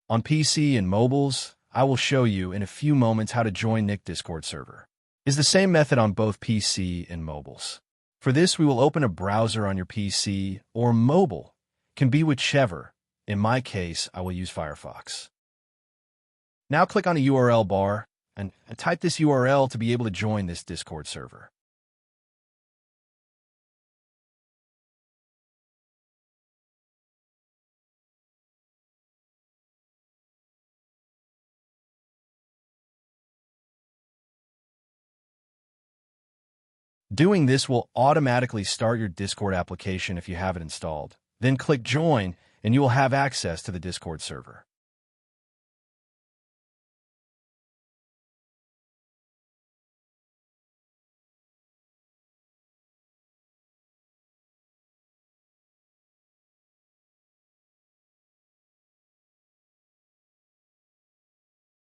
On PC and mobiles, I will show you in a few moments how to join NIKKE Discord server. It's the same method on both PC and mobiles. For this, we will open a browser on your PC or mobile. Can be whichever. In my case, I will use Firefox. Now click on the URL bar and type this URL to be able to join this Discord server. Doing this will automatically start your Discord application if you have it installed. Then click Join, and you will have access to the Discord server.